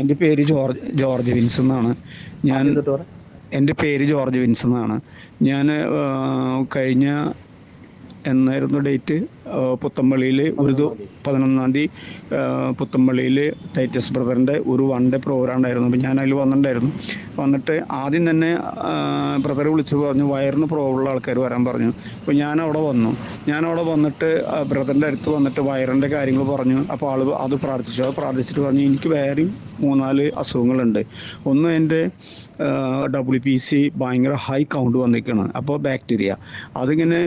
എൻ്റെ പേര് George wins എന്നാണ്. ഞാൻ എൻ്റെ പേര് ജോർജ് വിൻസ് എന്നാണ്. ഞാൻ കഴിഞ്ഞ എന്നായിരുന്നു ഡേറ്റ്, പുത്തമ്പള്ളിയിൽ 11-ാം തീയതി പുത്തമ്പള്ളിയിൽ ടൈറ്റസ് ബ്രദറിൻ്റെ ഒരു വൺ ഡേ പ്രോഗ്രാം ഉണ്ടായിരുന്നു. അപ്പോൾ ഞാൻ അതിൽ വന്നിട്ടുണ്ടായിരുന്നു. വന്നിട്ട് ആദ്യം തന്നെ ബ്രദർ വിളിച്ച് പറഞ്ഞു വയറിന് പ്രോബ്ലമുള്ള ആൾക്കാർ വരാൻ പറഞ്ഞു. അപ്പോൾ ഞാനവിടെ വന്നു. ഞാനവിടെ വന്നിട്ട് ബ്രദറിൻ്റെ അടുത്ത് വന്നിട്ട് വയറിൻ്റെ കാര്യങ്ങൾ പറഞ്ഞു. അപ്പോൾ ആൾ അത് പ്രാർത്ഥിച്ചിട്ട് പറഞ്ഞു എനിക്ക് വേറെയും 3-4 അസുഖങ്ങളുണ്ട്. ഒന്ന് എൻ്റെ WBC ഭയങ്കര ഹൈ കൗണ്ട് വന്നിരിക്കുകയാണ്. അപ്പോൾ ബാക്ടീരിയ അതിങ്ങനെ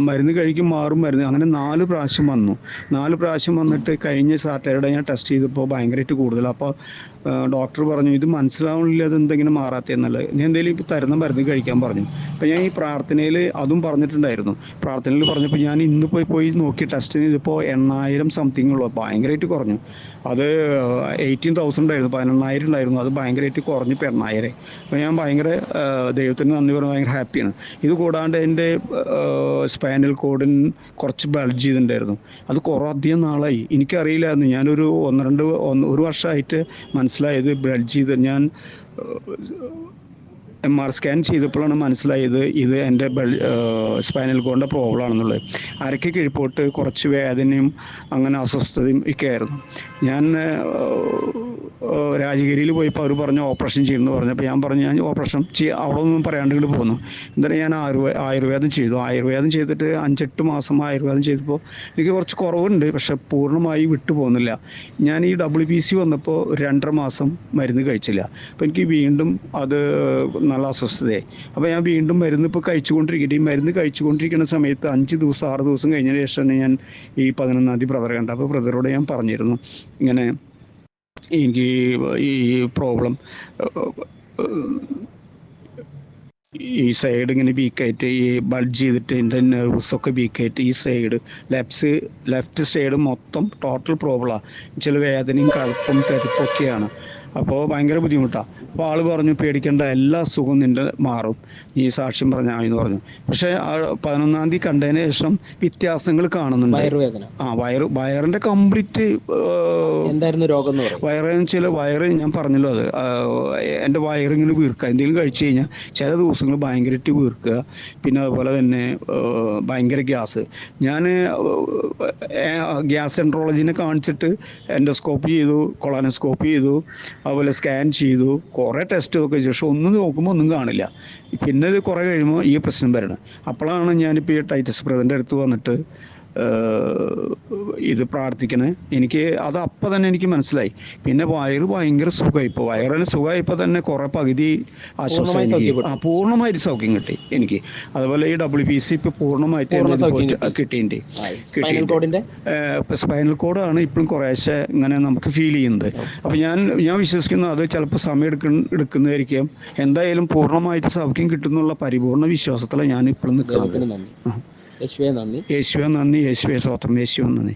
മരുന്ന് കഴിക്കും മാറും മരുന്ന് അങ്ങനെ 4 പ്രാവശ്യം വന്നു. 4 പ്രാവശ്യം വന്നിട്ട് കഴിഞ്ഞ സാറ്റർഡേ ഞാൻ ടെസ്റ്റ് ചെയ്തപ്പോൾ ഭയങ്കരമായിട്ട് കൂടുതൽ. അപ്പോൾ ഡോക്ടർ പറഞ്ഞു ഇത് മനസ്സിലാവണില്ല അത് എന്തെങ്കിലും മാറാത്തതെന്നുള്ളത്, ഞാൻ എന്തെങ്കിലും ഇപ്പോൾ തരുന്ന മരുന്ന് കഴിക്കാൻ പറഞ്ഞു. അപ്പോൾ ഞാൻ ഈ പ്രാർത്ഥനയിൽ അതും പറഞ്ഞിട്ടുണ്ടായിരുന്നു. പ്രാർത്ഥനയിൽ പറഞ്ഞപ്പോൾ ഞാൻ ഇന്ന് പോയി നോക്കി ടെസ്റ്റ് ചെയ്തപ്പോൾ 8,000 സംതിങ് ഉള്ളൂ, ഭയങ്കരമായിട്ട് കുറഞ്ഞു. അത് 18,000 ഉണ്ടായിരുന്നു, 11,000 ഉണ്ടായിരുന്നു, അത് ഭയങ്കരമായിട്ട് കുറഞ്ഞു ഇപ്പോൾ 8,000. അപ്പോൾ ഞാൻ ഭയങ്കര ദൈവത്തിന് നന്ദി പറഞ്ഞ് ഭയങ്കര ഹാപ്പിയാണ്. ഇത് കൂടാണ്ട് എൻ്റെ സ്പൈനൽ കോഡിന് കുറച്ച് ബൾജ് ചെയ്തിട്ടുണ്ടായിരുന്നു. അത് കുറേ അധികം നാളായി, എനിക്കറിയില്ലായിരുന്നു. ഞാനൊരു 1 വർഷമായിട്ട് മനസ്സിലായത് ബൾജ് ചെയ്ത്. ഞാൻ MR സ്കാൻ ചെയ്തപ്പോഴാണ് മനസ്സിലായത് ഇത് എൻ്റെ സ്പൈനൽ കോഡിൻ്റെ പ്രോബ്ലം ആണെന്നുള്ളത്. അരയ്ക്ക് കീഴ്പോട്ട് കുറച്ച് വേദനയും അങ്ങനെ അസ്വസ്ഥതയും ഒക്കെ ആയിരുന്നു. ഞാൻ രാജഗിരിയിൽ പോയപ്പോൾ അവർ പറഞ്ഞു ഓപ്പറേഷൻ ചെയ്യുമെന്ന് പറഞ്ഞപ്പോൾ ഞാൻ പറഞ്ഞു ഞാൻ ഓപ്പറേഷൻ അവിടെ ഒന്നും പറയാണ്ട് ഇങ്ങോട്ട് പോന്നു. എന്തായാലും ഞാൻ ആയുർവേദം ചെയ്തു. ആയുർവേദം ചെയ്തിട്ട് 5-8 മാസം ആയുർവേദം ചെയ്തപ്പോൾ എനിക്ക് കുറച്ച് കുറവുണ്ട്, പക്ഷെ പൂർണ്ണമായി വിട്ടു പോകുന്നില്ല. ഞാൻ ഈ WBC വന്നപ്പോൾ 2.5 മാസം മരുന്ന് കഴിച്ചില്ല. അപ്പോൾ എനിക്ക് വീണ്ടും അത് നല്ല അസ്വസ്ഥതയായി. അപ്പോൾ ഞാൻ വീണ്ടും മരുന്ന് ഇപ്പോൾ കഴിച്ചുകൊണ്ടിരിക്കട്ടെ. ഈ മരുന്ന് കഴിച്ചുകൊണ്ടിരിക്കുന്ന സമയത്ത് 5 ദിവസം 6 ദിവസം കഴിഞ്ഞതിന് ശേഷമാണ് ഞാൻ ഈ 11-ാം തീയതി ബ്രദറെ കണ്ടത്. അപ്പോൾ ബ്രദറോട് ഞാൻ പറഞ്ഞിരുന്നു ഇങ്ങനെ എനിക്ക് ഈ പ്രോബ്ലം ഈ സൈഡ് ഇങ്ങനെ വീക്കായിട്ട് ഈ ബൾജ് ചെയ്തിട്ട് എൻ്റെ നെർവ്സൊക്കെ വീക്കായിട്ട് ഈ സൈഡ് ലെഫ്റ്റ് സൈഡ് മൊത്തം ടോട്ടൽ പ്രോബ്ലമാണ്. ചില വേദനയും കഴുപ്പും തെരുപ്പൊക്കെയാണ്. അപ്പോൾ ഭയങ്കര ബുദ്ധിമുട്ടാണ്. അപ്പോൾ ആൾ പറഞ്ഞു പേടിക്കേണ്ട, എല്ലാ അസുഖവും നിൻ്റെ മാറും, ഈ സാക്ഷ്യം പറഞ്ഞാൽ എന്ന് പറഞ്ഞു. പക്ഷേ 11-ാം തീയതി കണ്ടതിന് ശേഷം വ്യത്യാസങ്ങൾ കാണുന്നുണ്ട്. വയറിൻ്റെ കംപ്ലീറ്റ് എന്തായിരുന്നു രോഗം? വയറെന്ന് വെച്ചാൽ വയറ് ഞാൻ പറഞ്ഞല്ലോ, അത് എൻ്റെ വയറിങ്ങനെ വീർക്കുക. എന്തെങ്കിലും കഴിച്ചു കഴിഞ്ഞാൽ ചില ദിവസങ്ങൾ ഭയങ്കരമായിട്ട് വീർക്കുക. പിന്നെ അതുപോലെ തന്നെ ഭയങ്കര ഗ്യാസ്. ഞാൻ ഗ്യാസ് എൻട്രോളജിനെ കാണിച്ചിട്ട് എൻഡോസ്കോപ്പി ചെയ്തു, കൊളോനോസ്കോപ്പി ചെയ്തു, അതുപോലെ സ്കാൻ ചെയ്തു, കുറേ ടെസ്റ്റ് ഒക്കെ ചെയ്തു. പക്ഷെ ഒന്നും നോക്കുമ്പോൾ ഒന്നും കാണില്ല. പിന്നെ ഇത് കുറേ കഴിയുമ്പോൾ ഈ പ്രശ്നം വരണം. അപ്പോഴാണ് ഞാനിപ്പോൾ ഈ ടൈറ്റസ് ബ്രദറിൻ്റെ അടുത്ത് വന്നിട്ട് ഇത് പ്രാർത്ഥിക്കണേ. എനിക്ക് അത് അപ്പം തന്നെ എനിക്ക് മനസ്സിലായി. പിന്നെ വയറ് ഭയങ്കര സുഖമായിപ്പോൾ, വയറിന് സുഖമായപ്പോൾ തന്നെ കുറേ പകുതി ആശ്വാസം പൂർണ്ണമായിട്ട് സൗഖ്യം കിട്ടി എനിക്ക്. അതുപോലെ ഈ WBC ഇപ്പോൾ പൂർണ്ണമായിട്ട് കിട്ടിയിട്ടുണ്ട്. സ്പൈനൽ കോഡാണ് ഇപ്പോഴും കുറേശ്ശെ ഇങ്ങനെ നമുക്ക് ഫീൽ ചെയ്യുന്നത്. അപ്പോൾ ഞാൻ വിശ്വസിക്കുന്നു അത് ചിലപ്പോൾ സമയം എടുക്കുന്നതായിരിക്കും. എന്തായാലും പൂർണ്ണമായിട്ട് സൗഖ്യം കിട്ടുന്നുള്ള പരിപൂർണ്ണ വിശ്വാസത്തിലാണ് ഞാൻ ഇപ്പോഴും നിൽക്കുന്നത്. യേശുവേ നന്ദി. യേശുവേ നന്ദി. യേശുവേ സ്തോത്രം. യേശുവേ നന്ദി.